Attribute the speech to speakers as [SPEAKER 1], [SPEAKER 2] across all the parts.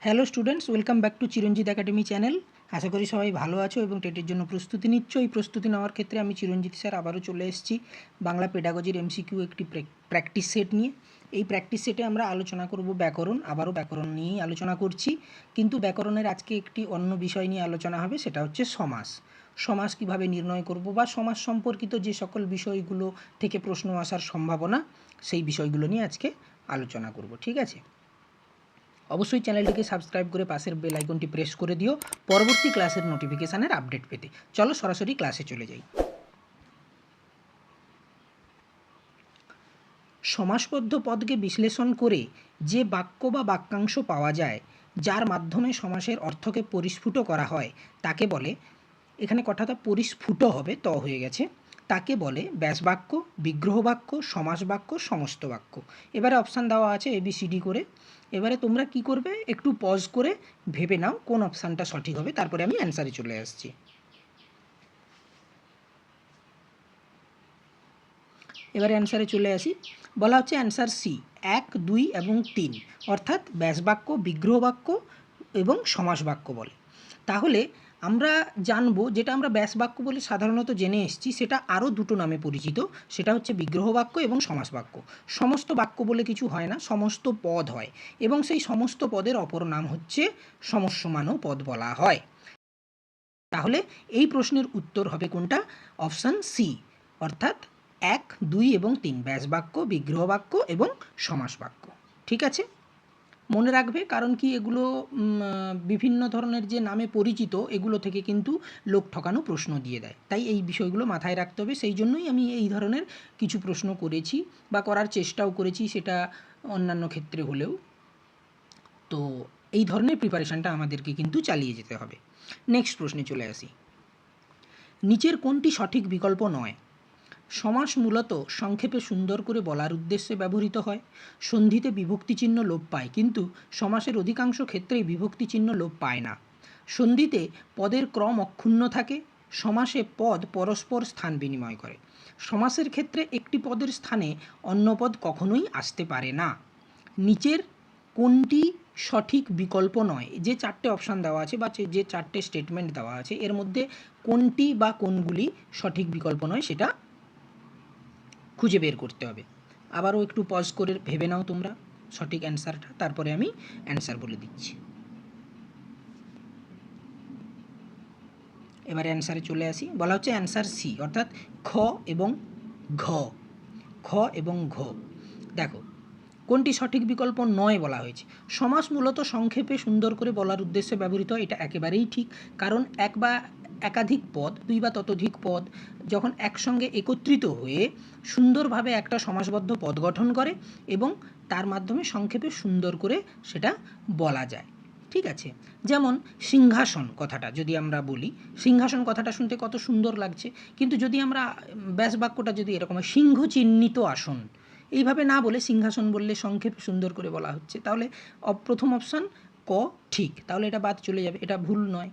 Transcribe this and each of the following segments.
[SPEAKER 1] Hello students, welcome back to Chiranjit academy channel. আশা করি সবাই ভালো আছো এবং টেটের জন্য প্রস্তুতি নিচ্ছ। এই প্রস্তুতি নেওয়ার ক্ষেত্রে আমি চিরঞ্জিত স্যার আবারও চলে এসেছি বাংলা পেডাগজির এমসিকিউ একটি প্র্যাকটিস সেট নিয়ে। এই প্র্যাকটিস সেটে আমরা আলোচনা করব ব্যাকরণ। আবারও ব্যাকরণ নিয়েই আলোচনা করছি, কিন্তু ব্যাকরণের আজকে একটি অন্য বিষয় নিয়ে আলোচনা হবে, সেটা হচ্ছে সমাস। সমাস কীভাবে নির্ণয় করব বা সমাস সম্পর্কিত যে সকল বিষয়গুলো থেকে প্রশ্ন আসার সম্ভাবনা, সেই বিষয়গুলো নিয়ে আজকে আলোচনা করব। ঠিক আছে, অবশ্যই চ্যানেলটিকে সাবস্ক্রাইব করে পাশের বেল আইকনটি প্রেস করে দিও পরবর্তী ক্লাসের নোটিফিকেশানের আপডেট পেতে। চলো সরাসরি ক্লাসে চলে যাই। সমাসবদ্ধ পদকে বিশ্লেষণ করে যে বাক্য বা বাক্যাংশ পাওয়া যায়, যার মাধ্যমে সমাসের অর্থকে পরিস্ফুট করা হয়, তাকে বলে, এখানে কথাটা পরিস্ফুট হবে, ত হয়ে গেছে, তাকে বলে ব্যাসবাক্য, বিগ্রহ বাক্য, সমাস বাক্য, সমস্ত বাক্য। এবারে অপশান দেওয়া আছে ABCD করে। এবারে তোমরা কি করবে, একটু পজ করে ভেবে নাও কোন অপশানটা সঠিক হবে, তারপরে আমি অ্যান্সারে চলে আসছি। এবারে অ্যান্সারে চলে আসি। বলা হচ্ছে অ্যান্সার সি, 1, 2 এবং 3, অর্থাৎ ব্যাসবাক্য, বিগ্রহ বাক্য এবং সমাস বাক্য বলে। তাহলে আমরা জানবো, যেটা আমরা ব্যাস বাক্য বলে সাধারণত জেনে এসেছি, সেটা আরও দুটো নামে পরিচিত, সেটা হচ্ছে বিগ্রহ বাক্য এবং সমাস বাক্য। সমস্ত বাক্য বলে কিছু হয় না, সমস্ত পদ হয়, এবং সেই সমস্ত পদের অপর নাম হচ্ছে সমস্যমানও পদ বলা হয়। তাহলে এই প্রশ্নের উত্তর হবে কোনটা? অপশান সি, অর্থাৎ 1, 2 এবং 3, ব্যাস বাক্য, বিগ্রহ বাক্য এবং সমাস বাক্য। ঠিক আছে, মনে রাখবে, কারণ কি এগুলো বিভিন্ন ধরনের যে নামে পরিচিত, এগুলো থেকে কিন্তু লোক ঠকানো প্রশ্ন দিয়ে দেয়, তাই এই বিষয়গুলো মাথায় রাখতে হবে। সেই জন্যই আমি এই ধরনের কিছু প্রশ্ন করেছি বা করার চেষ্টাও করেছি, সেটা অন্যান্য ক্ষেত্রে হলেও। তো এই ধরনের প্রিপারেশানটা আমাদেরকে কিন্তু চালিয়ে যেতে হবে। নেক্সট প্রশ্নে চলে আসি। নিচের কোনটি সঠিক বিকল্প নয়? সমাস মূলত সংক্ষেপে সুন্দর করে বলার উদ্দেশ্যে ব্যবহৃত হয়। সন্ধিতে বিভক্তি চিহ্ন লোপ পায়, কিন্তু সমাসের অধিকাংশ ক্ষেত্রেই বিভক্তি চিহ্ন লোপ পায় না। সন্ধিতে পদের ক্রম অক্ষুণ্ণ থাকে। সমাসে পদ পরস্পর স্থান বিনিময় করে। সমাসের ক্ষেত্রে একটি পদের স্থানে অন্য পদ কখনোই আসতে পারে না। নিচের কোনটি সঠিক বিকল্প নয়? যে চারটে অপশান দেওয়া আছে বা যে চারটে স্টেটমেন্ট দেওয়া আছে, এর মধ্যে কোনটি বা কোনগুলি সঠিক বিকল্প নয়, সেটা খুঁজে বের করতে হবে। আবারও একটু পজ করে ভেবে নাও তোমরা সঠিক অ্যান্সারটা, তারপরে আমি অ্যান্সার বলে দিচ্ছি। এবারে অ্যান্সারে চলে আসি। বলা হচ্ছে অ্যান্সার সি, অর্থাৎ খ এবং ঘ। খ এবং ঘ। দেখো কোনটি সঠিক বিকল্প নয় বলা হয়েছে। সমাস মূলত সংক্ষেপে সুন্দর করে বলার উদ্দেশ্যে ব্যবহৃত, এটা একেবারেই ঠিক। কারণ এক বা একাধিক পদ, দুই বা ততোধিক পদ যখন একসঙ্গে একত্রিত হয়ে সুন্দরভাবে একটা সমাসবদ্ধ পদ গঠন করে এবং তার মাধ্যমে সংক্ষেপে সুন্দর করে সেটা বলা যায়। ঠিক আছে, যেমন সিংহাসন কথাটা যদি আমরা বলি, সিংহাসন কথাটা শুনতে কত সুন্দর লাগছে, কিন্তু যদি আমরা ব্যাস বাক্যটা যদি এরকম হয়, সিংহ চিহ্নিত আসন, এইভাবে না বলে সিংহাসন বললে সংক্ষেপে সুন্দর করে বলা হচ্ছে, তাহলে প্রথম অপশান ক ঠিক, তাহলে এটা বাদ চলে যাবে, এটা ভুল নয়।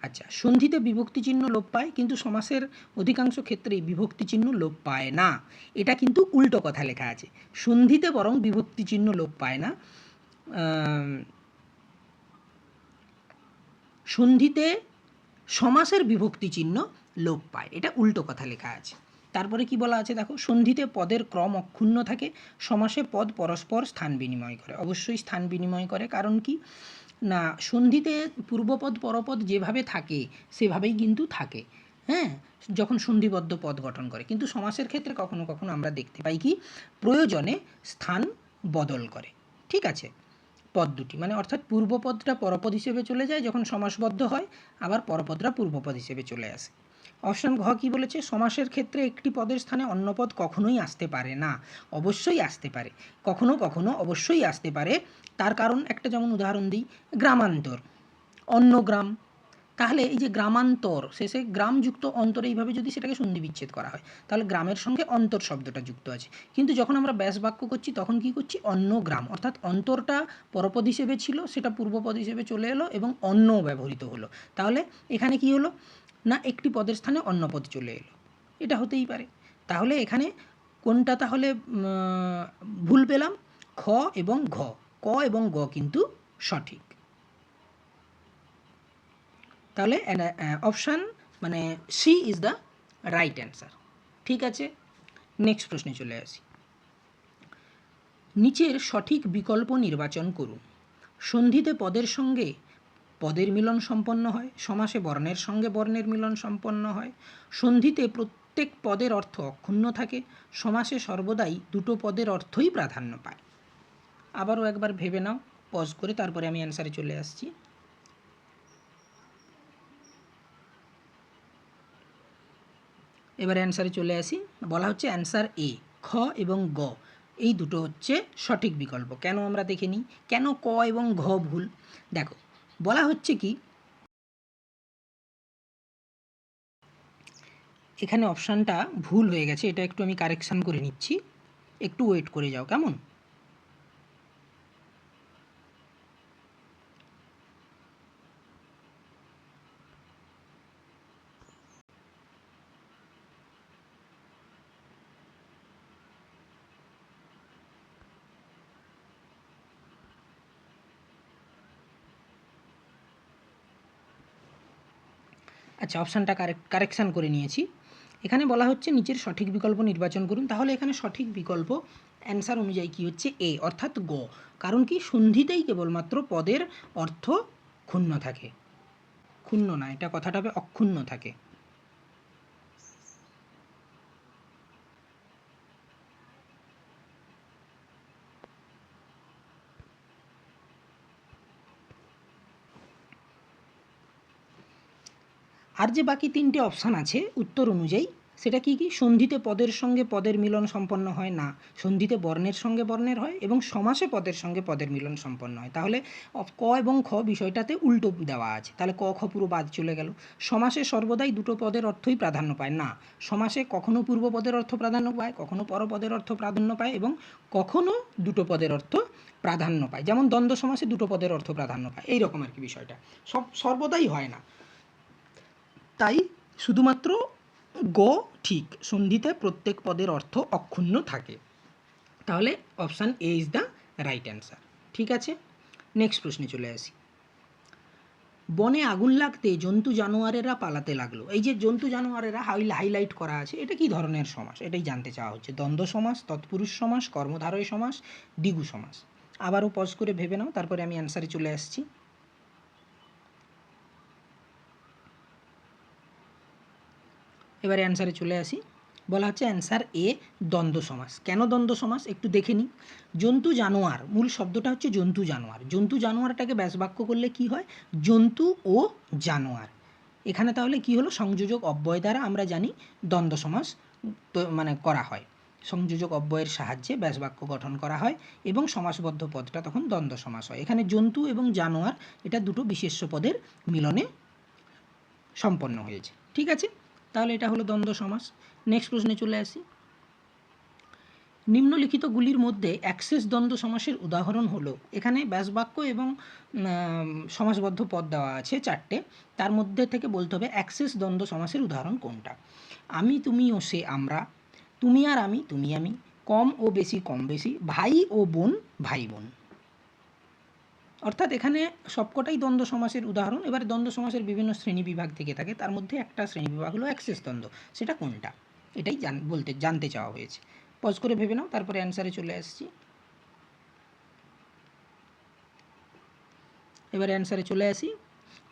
[SPEAKER 1] আচ্ছা, সন্ধিতে বিভক্তি চিহ্ন লোপ পায়, কিন্তু সমাসের অধিকাংশ ক্ষেত্রেই বিভক্তি চিহ্ন লোপ পায় না, এটা কিন্তু উল্টো কথা লেখা আছে। সন্ধিতে বরং বিভক্তি চিহ্ন লোপ পায় না, সন্ধিতে সমাসের বিভক্তি চিহ্ন লোপ পায়, এটা উল্টো কথা লেখা আছে। তারপরে কি বলা আছে দেখো, সন্ধিতে পদের ক্রম অক্ষুণ্ণ থাকে। সমাসে পদ পরস্পর স্থান বিনিময় করে। অবশ্যই স্থান বিনিময় করে, কারণ কি না, সন্ধিতে পূর্বপদ পরপদ যেভাবে থাকে সেভাবেই কিন্তু থাকে, হ্যাঁ, যখন সন্ধিবদ্ধ পদ গঠন করে। কিন্তু সমাসের ক্ষেত্রে কখনো কখনো আমরা দেখতে পাই কি প্রয়োজনে স্থান বদল করে। ঠিক আছে, পদ দুটি, মানে অর্থাৎ পূর্বপদটা পরপদ হিসেবে চলে যায় যখন সমাসবদ্ধ হয়, আবার পরপদটা পূর্বপদ হিসেবে চলে আসে। অপশান ঘ কী বলেছে? সমাসের ক্ষেত্রে একটি পদের স্থানে অন্য পদ কখনোই আসতে পারে না। অবশ্যই আসতে পারে, কখনো কখনো অবশ্যই আসতে পারে। তার কারণ একটা যেমন উদাহরণ দিই, গ্রামান্তর, অন্য গ্রাম। তাহলে এই যে গ্রামান্তর, শেষে গ্রামযুক্ত অন্তর, এইভাবে যদি সেটাকে সন্ধি বিচ্ছেদ করা হয়, তাহলে গ্রামের সঙ্গে অন্তর শব্দটা যুক্ত আছে। কিন্তু যখন আমরা ব্যাস বাক্য করছি তখন কি করছি? অন্য গ্রাম, অর্থাৎ অন্তরটা পরপদ হিসেবে ছিল, সেটা পূর্বপদ হিসেবে চলে এলো এবং অন্য ব্যবহৃত হলো। তাহলে এখানে কি হলো না, একটি পদের স্থানে অন্য পদ চলে এলো, এটা হতেই পারে। তাহলে এখানে কোনটা তাহলে ভুল পেলাম? খ এবং ঘ, ক এবং গ কিন্তু সঠিক। তাহলে অপশান মানে C is the right answer. ঠিক আছে, নেক্সট প্রশ্নে চলে আসি। নিচের সঠিক বিকল্প নির্বাচন করুন। সন্ধিতে পদের সঙ্গে পদের মিলন সম্পন্ন হয়, সমাসে বর্ণের সঙ্গে বর্ণের মিলন সম্পন্ন হয়, সন্ধিতে প্রত্যেক পদের অর্থ অক্ষুণ্ণ থাকে, সমাসে সর্বদাই দুটো পদের অর্থই প্রাধান্য পায়। আবারও একবার ভেবে নাও, পজ করে, তারপরে আমি অ্যান্সারে চলে আসছি। এবার অ্যান্সারে চলে আসি। বলা হচ্ছে অ্যান্সার এ, খ এবং গ এই দুটো হচ্ছে সঠিক বিকল্প। কেন আমরা দেখে নিই কেন ক এবং ঘ ভুল। দেখো, বলা হচ্ছে কি, এখানে অপশানটা ভুল হয়ে গেছে, এটা একটু আমি কারেকশান করে নিচ্ছি, একটু ওয়েট করে যাও কেমন। আচ্ছা, অপশানটা কারেকশান করে নিয়েছি। এখানে বলা হচ্ছে নিচের সঠিক বিকল্প নির্বাচন করুন। তাহলে এখানে সঠিক বিকল্প অ্যান্সার অনুযায়ী কী হচ্ছে এ, অর্থাৎ গ। কারণ কি, সন্ধিতেই কেবলমাত্র পদের অর্থ ক্ষুণ্ণ থাকে, ক্ষুণ্ণ না, এটা কথাটা হবে অক্ষুণ্ণ থাকে। আর যে বাকি তিনটে অপশান আছে উত্তর অনুযায়ী, সেটা কি কি, সন্ধিতে পদের সঙ্গে পদের মিলন সম্পন্ন হয় না, সন্ধিতে বর্ণের সঙ্গে বর্ণের হয়, এবং সমাসে পদের সঙ্গে পদের মিলন সম্পন্ন হয়। তাহলে ক এবং খ বিষয়টাতে উল্টো দেওয়া আছে, তাহলে ক খ পুরো বাদ চলে গেল। সমাসে সর্বদাই দুটো পদের অর্থই প্রাধান্য পায় না, সমাসে কখনো পূর্ব পদের অর্থ প্রাধান্য পায়, কখনো পরপদের অর্থ প্রাধান্য পায়, এবং কখনো দুটো পদের অর্থ প্রাধান্য পায়, যেমন দ্বন্দ্ব সমাসে দুটো পদের অর্থ প্রাধান্য পায়, এইরকম আর কি বিষয়টা। সর্বদাই হয় না, তাই শুধুমাত্র গ ঠিক, সন্ধিতে প্রত্যেক পদের অর্থ অক্ষুণ্ণ থাকে। তাহলে option A is the right answer. ঠিক আছে, নেক্সট প্রশ্নে চলে আসি। বনে আগুন লাগতে জন্তু জানোয়ারেরা পালাতে লাগলো। এই যে জন্তু জানোয়ারেরা হাইলাইট করা আছে, এটা কি ধরনের সমাস, এটাই জানতে চাওয়া হচ্ছে। দ্বন্দ্ব সমাস, তৎপুরুষ সমাস, কর্মধারয় সমাস, দ্বিগু সমাস। আবারও পজ করে ভেবে নাও, তারপরে আমি অ্যান্সারে চলে আসছি। এবারে অ্যান্সারে চলে আসি। বলা হচ্ছে অ্যান্সার এ, দ্বন্দ্ব সমাস। কেন দ্বন্দ্ব সমাস একটু দেখে নিই। জন্তু জানোয়ার, মূল শব্দটা হচ্ছে জন্তু জানোয়ার। জন্তু জানোয়ারটাকে ব্যাসবাক্য করলে কি হয়, জন্তু ও জানোয়ার। এখানে তাহলে কি হলো, সংযোজক অব্যয় দ্বারা আমরা জানি দ্বন্দ্ব সমাস মানে করা হয়, সংযোজক অব্যয়ের সাহায্যে ব্যাসবাক্য গঠন করা হয়, এবং সমাসবদ্ধ পদটা তখন দ্বন্দ্ব সমাস হয়। এখানে জন্তু এবং জানোয়ার এটা দুটো বিশেষ্য পদের মিলনে সম্পন্ন হয়েছে। ঠিক আছে, তাহলে এটা হলো দ্বন্দ্ব সমাস। নেক্সট প্রশ্নে চলে আসি। নিম্নলিখিতগুলির মধ্যে অ্যাক্সেস দ্বন্দ্ব সমাসের উদাহরণ হলো, এখানে ব্যাসবাক্য এবং সমাসবদ্ধ পদ দেওয়া আছে চারটে, তার মধ্যে থেকে বলতে হবে অ্যাক্সেস দ্বন্দ্ব সমাসের উদাহরণ কোনটা। আমি, তুমি ও সে আমরা, তুমি আর আমি, তুমি আমি, কম ও বেশি, কম বেশি, ভাই ও বোন, ভাই বোন। অর্থাৎ এখানে সবকটাই দ্বন্দ্ব সমাসের উদাহরণ। এবার দ্বন্দ্ব সমাসের বিভিন্ন শ্রেণী বিভাগ থেকে থাকে, তার মধ্যে একটা শ্রেণী বিভাগ হলো অ্যাক্সেস দ্বন্দ্ব, সেটা কোনটা এটাই জানতে চাওয়া হয়েছে। পজ করে ভেবে নাও, তারপরে অ্যান্সারে চলে আসছি। এবারে অ্যান্সারে চলে আসি।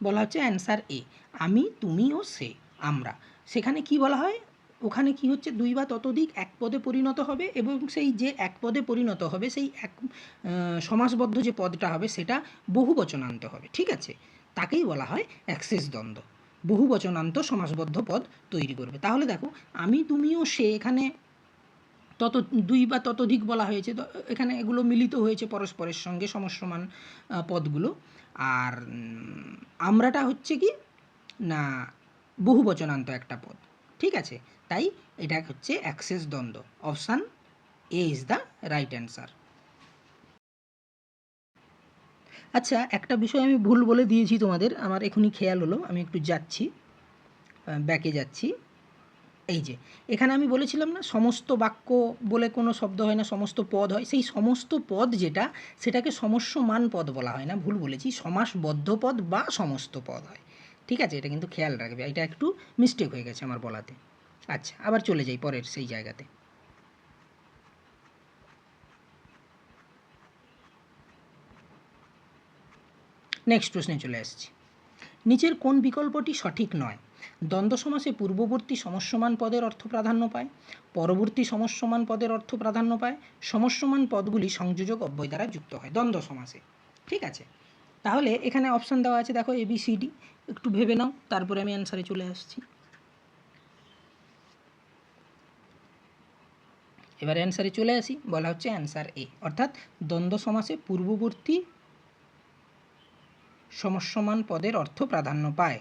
[SPEAKER 1] বলা হচ্ছে অ্যান্সার এ, আমি, তুমি ও সে, আমরা। সেখানে কি বলা হয়, ওখানে কি হচ্ছে, দুই বা ততোধিক এক পদে পরিণত হবে, এবং সেই যে এক পদে পরিণত হবে সেই এক সমাসবদ্ধ যে পদটা হবে সেটা বহুবচনান্ত হবে। ঠিক আছে, তাকেই বলা হয় অ্যাক্সেস দ্বন্দ্ব, বহুবচনান্ত সমাসবদ্ধ পদ তৈরি করবে। তাহলে দেখো, আমি, তুমি ও সে, এখানে দুই বা ততোধিক বলা হয়েছে, তো এখানে এগুলো মিলিত হয়েছে পরস্পরের সঙ্গে সমসমান পদগুলো। আর আমরাটা হচ্ছে কি না, বহুবচনান্ত একটা পদ। ঠিক আছে, তাই এটা হচ্ছে অ্যাক্সেস দ্বন্দ্ব। Option A is the right answer. আচ্ছা, একটা বিষয় আমি ভুল বলে দিয়েছি তোমাদের, আমার এখনই খেয়াল হলো, আমি একটু যাচ্ছি, ব্যাকে যাচ্ছি। এই যে এখানে আমি বলেছিলাম না, সমস্ত বাক্য বলে কোনো শব্দ হয় না, সমস্ত পদ হয়। সেই সমস্ত পদ যেটা, সেটাকে সমস্যমান পদ বলা হয় না, ভুল বলেছি, সমাসবদ্ধ পদ বা সমস্ত পদ হয়। ঠিক আছে, এটা কিন্তু খেয়াল রাখবে, এটা একটু মিস্টেক হয়ে গেছে আমার বলাতে। আচ্ছা, আবার চলে যাই পরের সেই জায়গাতে। নেক্সট প্রশ্নে চলে আসছি। নিচের কোন বিকল্পটি সঠিক নয়? দ্বন্দ্ব সমাসে পূর্ববর্তী সমস্যমান পদের অর্থ প্রাধান্য পায়, পরবর্তী সমস্যমান পদের অর্থ প্রাধান্য পায়, সমস্যমান পদগুলি সংযোজক অব্যয় দ্বারা যুক্ত হয় দ্বন্দ্ব সমাসে। ঠিক আছে, তাহলে এখানে অপশান দেওয়া আছে, দেখো ABCD, একটু ভেবে নাও, তারপরে আমি অ্যান্সারে চলে আসছি। এবার অ্যান্সারে চলে আসি, বলা হচ্ছে অ্যান্সার A, অর্থাৎ দ্বন্দ্ব সমাসে পূর্ববর্তী সমস্যমান পদের অর্থ প্রাধান্য পায়।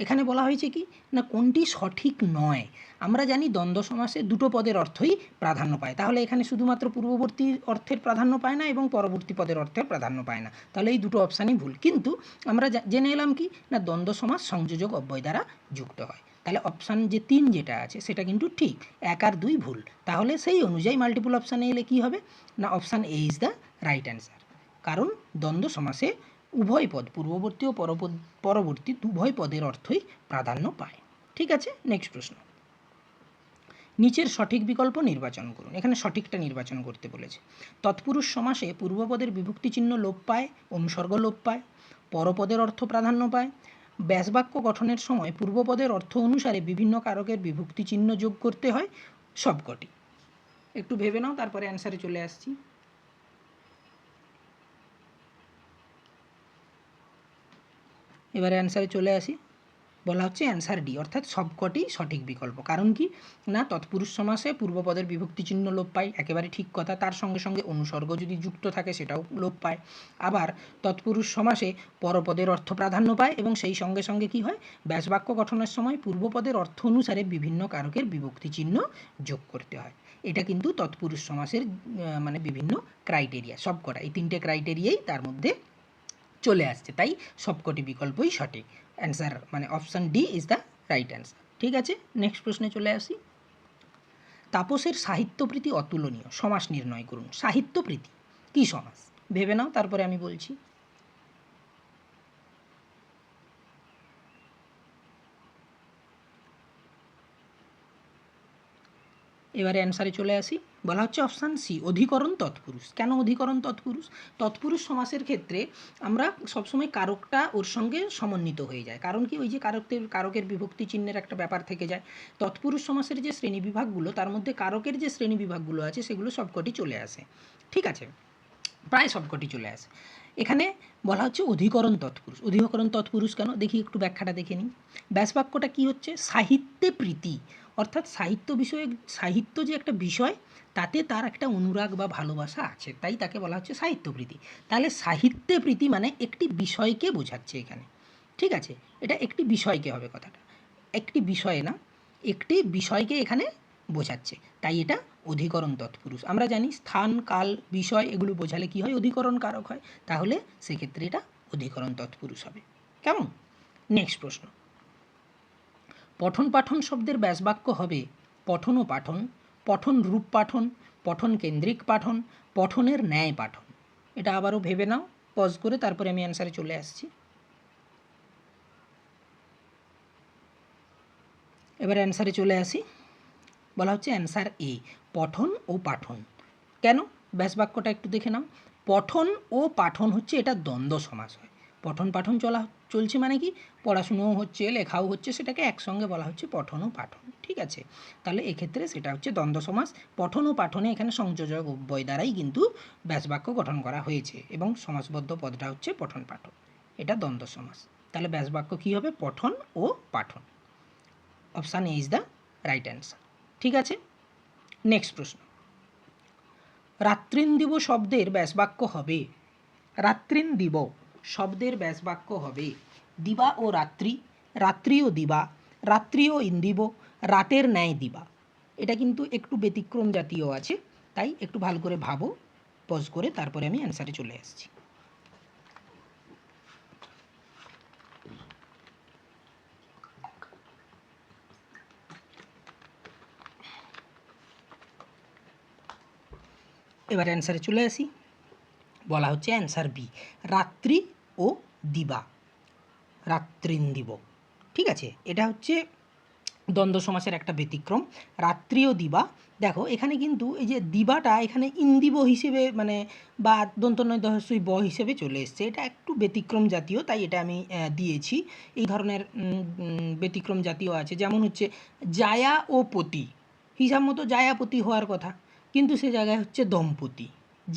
[SPEAKER 1] এখানে বলা হয়েছে কি না, কোনটি সঠিক নয়। আমরা জানি দ্বন্দ্ব সমাসে দুটো পদের অর্থই প্রাধান্য পায়, তাহলে এখানে শুধুমাত্র পূর্ববর্তী অর্থের প্রাধান্য পায় না এবং পরবর্তী পদের অর্থের প্রাধান্য পায় না, তাহলে এই দুটো অপশানই ভুল। কিন্তু আমরা জেনে এলাম কি না, দ্বন্দ্ব সমাস সংযোজক অব্যয় দ্বারা যুক্ত হয়, তাহলে অপশান যে 3 যেটা আছে সেটা কিন্তু ঠিক, 1 আর 2 ভুল। তাহলে সেই অনুযায়ী মাল্টিপল অপশানে এলে কী হবে না, option A is the right answer. কারণ দ্বন্দ্ব সমাসে উভয় পদ, পূর্ববর্তী ও পরবর্তী উভয় পদের অর্থই প্রাধান্য পায়। ঠিক আছে, নেক্সট প্রশ্ন। নিচের সঠিক বিকল্প নির্বাচন করুন। এখানে সঠিকটা নির্বাচন করতে বলেছে। তৎপুরুষ সমাসে পূর্বপদের বিভক্তি চিহ্ন লোপ পায়, অনুসর্গ লোপ পায়, পরপদের অর্থ প্রাধান্য পায়, ব্যাসবাক্য গঠনের সময় পূর্বপদের অর্থ অনুসারে বিভিন্ন কারকের বিভক্তি চিহ্ন যোগ করতে হয়, সবকটি। একটু ভেবে নাও, তারপরে অ্যান্সারে চলে আসছি। এবারে অ্যান্সারে চলে আসি, বলা হচ্ছে অ্যান্সার ডি, অর্থাৎ সবকটি সঠিক বিকল্প। কারণ কি না, তৎপুরুষ সমাসে পূর্বপদের বিভক্তি চিহ্ন লোপ পায়, একেবারে ঠিক কথা। তার সঙ্গে সঙ্গে অনুসর্গ যদি যুক্ত থাকে সেটাও লোপ পায়। আবার তৎপুরুষ সমাসে পরপদের অর্থ প্রাধান্য পায় এবং সেই সঙ্গে সঙ্গে কি হয়, ব্যাসবাক্য গঠনের সময় পূর্বপদের অর্থ অনুসারে বিভিন্ন কারকের বিভক্তি চিহ্ন যোগ করতে হয়। এটা কিন্তু তৎপুরুষ সমাসের মানে বিভিন্ন ক্রাইটেরিয়া, সবকটা এই 3টে ক্রাইটেরিয়াই তার মধ্যে চলে আসছে, তাই সবকটি বিকল্পই সঠিক। অ্যান্সার মানে option D is the right answer. ঠিক আছে, নেক্সট প্রশ্নে চলে আসি। তাপসের সাহিত্যপ্রীতি অতুলনীয়, সমাস নির্ণয় করুন। সাহিত্যপ্রীতি কী সমাস? ভেবে নাও, তারপরে আমি বলছি। এবারে অ্যান্সারে চলে আসি, বলা হচ্ছে অপশান সি, অধিকরণ তৎপুরুষ। কেন অধিকরণ তৎপুরুষ? তৎপুরুষ সমাসের ক্ষেত্রে আমরা সবসময় কারকটা ওর সঙ্গে সমন্বিত হয়ে যায়। কারণ কি, ওই যে কারকের বিভক্তি চিহ্নের একটা ব্যাপার থেকে যায়। তৎপুরুষ সমাসের যে শ্রেণীবিভাগগুলো, তার মধ্যে কারকের যে শ্রেণীবিভাগগুলো আছে সেগুলো সবকটি চলে আসে। ঠিক আছে, প্রায় সবকটি চলে আসে। এখানে বলা হচ্ছে অধিকরণ তৎপুরুষ। অধিকরণ তৎপুরুষ কেন, দেখি একটু ব্যাখ্যাটা দেখে নিই। ব্যাসবাক্যটা কী হচ্ছে, সাহিত্যে প্রীতি, অর্থাৎ সাহিত্য যে একটা বিষয়, তাতে তার একটা অনুরাগ বা ভালোবাসা আছে, তাই তাকে বলা হচ্ছে সাহিত্যপ্রীতি। তাহলে সাহিত্যে প্রীতি মানে একটি বিষয়কে বোঝাচ্ছে এখানে। ঠিক আছে, এটা একটি বিষয়কে হবে কথাটা, একটি বিষয় না, একটি বিষয়কে এখানে বোঝাচ্ছে, তাই এটা অধিকরণ তৎপুরুষ। আমরা জানি স্থান, কাল, বিষয় এগুলো বোঝালে কী হয়, অধিকরণ কারক হয়, তাহলে সেক্ষেত্রে এটা অধিকরণ তৎপুরুষ হবে। কেমন? নেক্সট প্রশ্ন। পঠন পাঠন শব্দের ব্যাসবাক্য হবে পঠন ও পাঠন, পঠন রূপ পাঠন, পঠন কেন্দ্রিক পাঠন, পঠনের ন্যায় পাঠন। এটা আবারও ভেবে নাও পজ করে, তারপরে আমি অ্যান্সারে চলে আসছি। এবার অ্যান্সারে চলে আসি, বলা হচ্ছে অ্যান্সার এ, পঠন ও পাঠন। কেন? ব্যাসবাক্যটা একটু দেখে নাও। পঠন ও পাঠন হচ্ছে এটা দ্বন্দ্ব সমাস হয়। পঠন পাঠন চলছে মানে কি, পড়াশুনোও হচ্ছে, লেখাও হচ্ছে, সেটাকে একসঙ্গে বলা হচ্ছে পঠন ও পাঠন। ঠিক আছে, তাহলে এক্ষেত্রে সেটা হচ্ছে দ্বন্দ্ব সমাস। পঠন ও পাঠনে এখানে সংযোজক অব্যয় দ্বারাই কিন্তু ব্যাসবাক্য গঠন করা হয়েছে এবং সমাসবদ্ধ পদটা হচ্ছে পঠন পাঠন, এটা দ্বন্দ্ব সমাস। তাহলে ব্যাসবাক্য কী হবে, পঠন ও পাঠন। Option A is the right answer. ঠিক আছে, নেক্সট প্রশ্ন। রাত্রিন্দিব শব্দের ব্যাসবাক্য হবে, রাত্রিন্দিব শব্দের ব্যাসবাক্য হবে দিবা ও রাত্রি, রাত্রি ও দিবা, রাত্রি ও ইন্দিব, রাতের ন্যায় দিবা। এটা কিন্তু একটু ব্যতিক্রম জাতীয় আছে, তাই একটু ভালো করে ভাবো, পজ করে, তারপরে আমি অ্যান্সারে চলে আসছি। এবার অ্যান্সারে চলে আসি, বলা হচ্ছে অ্যান্সার বি, রাত্রি ও দিবা। রাত্রিন্দিব। ঠিক আছে, এটা হচ্ছে দ্বন্দ্ব সমাসের একটা ব্যতিক্রম। রাত্রিও দিবা, দেখো এখানে কিন্তু এই যে দিবাটা এখানে ইন্দিব হিসেবে মানে বা দন্তনয় দহস্যই ব হিসেবে চলে এসছে, এটা একটু ব্যতিক্রম জাতীয়, তাই এটা আমি দিয়েছি। এই ধরনের ব্যতিক্রম জাতীয় আছে, যেমন হচ্ছে জায়া ও পতি, হিসাব মতো জায়াপতি হওয়ার কথা, কিন্তু সে জায়গায় হচ্ছে দম্পতি।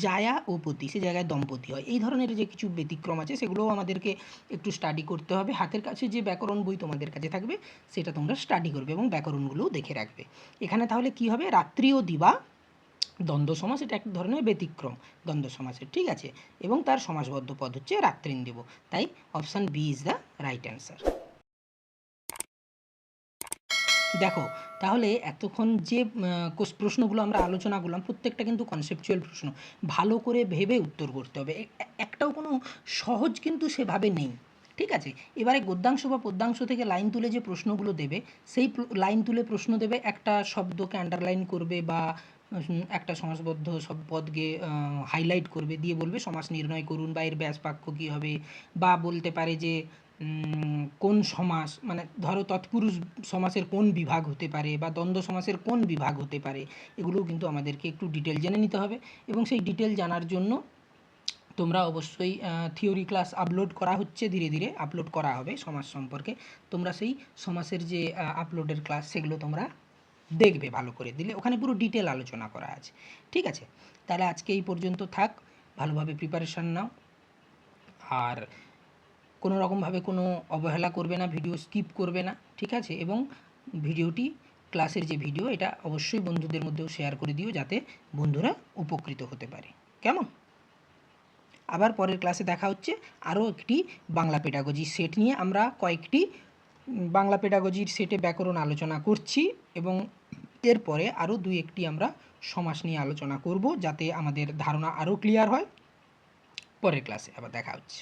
[SPEAKER 1] জায়া ও পতি সে জায়গায় দম্পতি হয়। এই ধরনের যে কিছু ব্যতিক্রম আছে সেগুলোও আমাদেরকে একটু স্টাডি করতে হবে। হাতের কাছে যে ব্যাকরণ বই তোমাদের কাছে থাকবে সেটা তোমরা স্টাডি করবে এবং ব্যাকরণগুলোও দেখে রাখবে। এখানে তাহলে কি হবে, রাত্রি ও দিবা দ্বন্দ্ব সমাস, এটা এক ধরনের ব্যতিক্রম দ্বন্দ্ব সমাসের, ঠিক আছে, এবং তার সমাসবদ্ধ পদ হচ্ছে রাত্রিন্দিব। তাই option B is the right answer. দেখো তাহলে এতক্ষণ যে প্রশ্নগুলো আমরা আলোচনা করলাম প্রত্যেকটা কিন্তু কনসেপচুয়াল প্রশ্ন, ভালো করে ভেবে উত্তর করতে হবে। একটাও কোনো সহজ কিন্তু সেভাবে নেই, ঠিক আছে। এবারে গদ্যাংশ বা পদ্যাংশ থেকে লাইন তুলে যে প্রশ্নগুলো দেবে, সেই লাইন তুলে প্রশ্ন দেবে, একটা শব্দকে আন্ডারলাইন করবে বা একটা সমাসবদ্ধ সব পদকে হাইলাইট করবে, দিয়ে বলবে সমাস নির্ণয় করুন বা এর ব্যাস বাক্য কী হবে, বা বলতে পারে যে কোন সমাস মানে ধরো তৎপুরুষ সমাসের কোন বিভাগ হতে পারে বা দ্বন্দ্ব সমাসের কোন বিভাগ হতে পারে, এগুলোও কিন্তু আমাদেরকে একটু ডিটেল জেনে নিতে হবে। এবং সেই ডিটেল জানার জন্য তোমরা অবশ্যই থিওরি ক্লাস আপলোড করা হচ্ছে, ধীরে ধীরে আপলোড করা হবে সমাস সম্পর্কে। তোমরা সেই সমাসের যে আপলোডের ক্লাস সেগুলো তোমরা দেখবে, ভালো করে দিলে ওখানে পুরো ডিটেল আলোচনা করা আছে, ঠিক আছে। তাহলে আজকে এই পর্যন্ত থাক, ভালোভাবে প্রিপারেশান নাও, আর কোনো রকমভাবে কোনো অবহেলা করবে না, ভিডিও স্কিপ করবে না, ঠিক আছে। এবং ভিডিওটি ক্লাসের যে ভিডিও এটা অবশ্যই বন্ধুদের মধ্যেও শেয়ার করে দিও, যাতে বন্ধুরা উপকৃত হতে পারে, কেমন। আবার পরের ক্লাসে দেখা হচ্ছে আরও একটি বাংলা পেডাগজি সেট নিয়ে। আমরা কয়েকটি বাংলা পেডাগজির সেটে ব্যাকরণ আলোচনা করছি এবং এরপরে আরও দুই একটি আমরা সমাস নিয়ে আলোচনা করব, যাতে আমাদের ধারণা আরও ক্লিয়ার হয়। পরের ক্লাসে আবার দেখা হচ্ছে।